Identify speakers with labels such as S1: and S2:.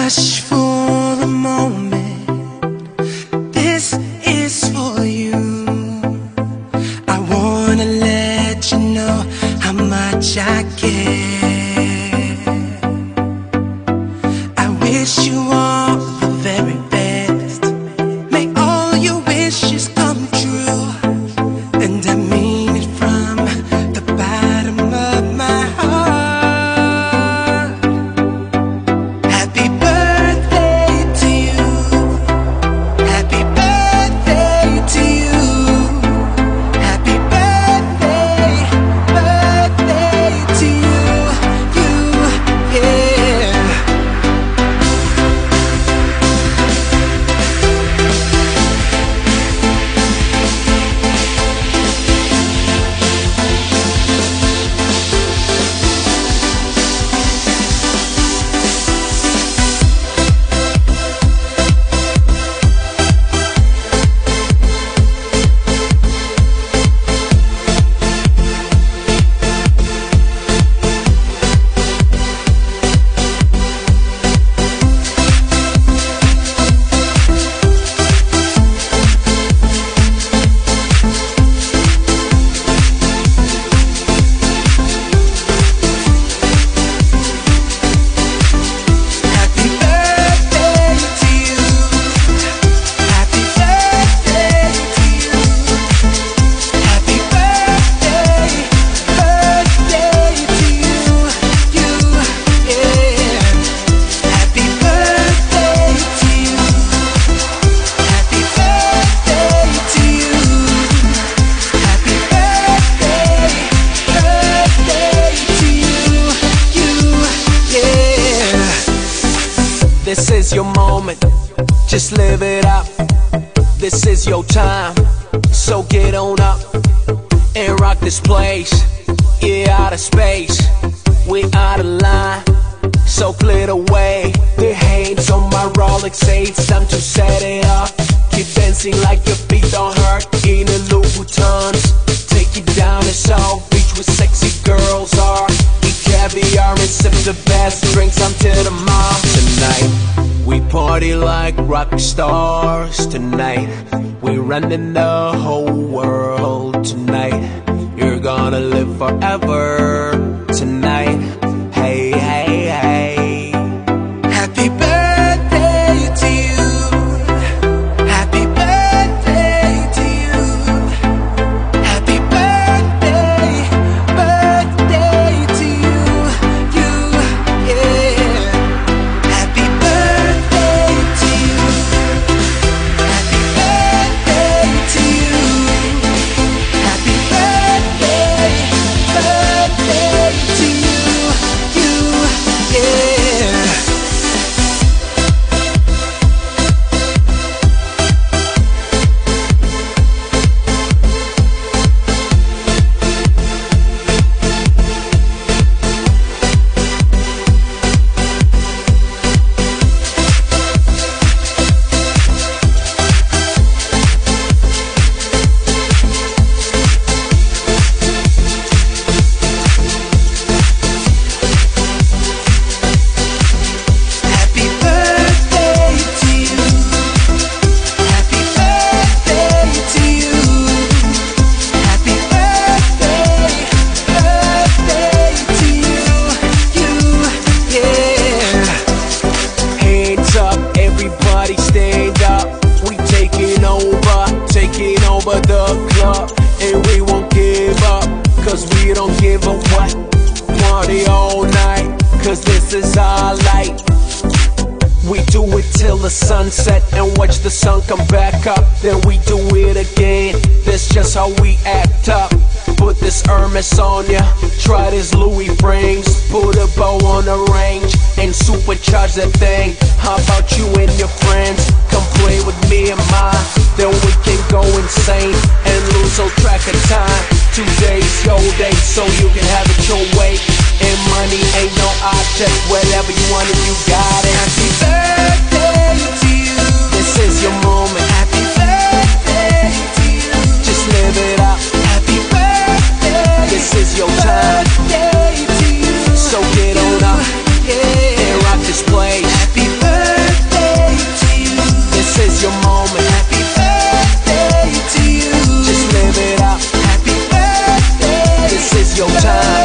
S1: Hush for a moment, this is for you. I wanna let you know how much I care. I wish you all the very best. May all your wishes come true, and I mean it from the bottom of my heart. Happy birthday to you. Happy birthday to you. Happy birthday, birthday to you. Yeah.
S2: This is your moment, just live it up. This is your time, so get on up and rock this place. Yeah, out of space, we out of line, so clear the way. The hands on my Rolex, say it's time to set it up. Keep dancing like your feet don't hurt in the Louboutins. Take you down to South Beach where sexy girls are. Eat caviar and sip the best drinks until the morning. Tonight we party like rock stars. Tonight we running the whole world. Tonight you're gonna live forever. Tonight, hey, hey, hey.
S1: Happy birthday to you. Happy birthday to you. Happy birthday, birthday to you. Yeah. Happy birthday to you. Happy birthday to you. Happy birthday, birthday to you. Yeah. Happy birthday to you. Happy birthday to you. Happy birthday, birthday to you. Yeah.
S2: Hands up, everybody stand up. We taking over the club. And we won't give up, cause we don't give a what. Party all night, cause this is our light. We do it till the sunset and watch the sun come back up. Then we do it again, that's just how we act up. Put this Hermes on ya, try this Louis frames. Put a bow on the range and supercharge that thing. How about you and your friends? Come play with me and mine, then we can go insane and lose all track of time. Today's your day, so you can have it your way. And money ain't no object, whatever you want it, you got it.
S1: Happy birthday to you.
S2: This is your moment,
S1: Happy birthday to you.
S2: just live it up.
S1: Happy birthday.
S2: This is your time,
S1: Birthday to you.
S2: so get on up
S1: Yeah.
S2: and rock this place.
S1: Happy birthday.
S2: this is your time.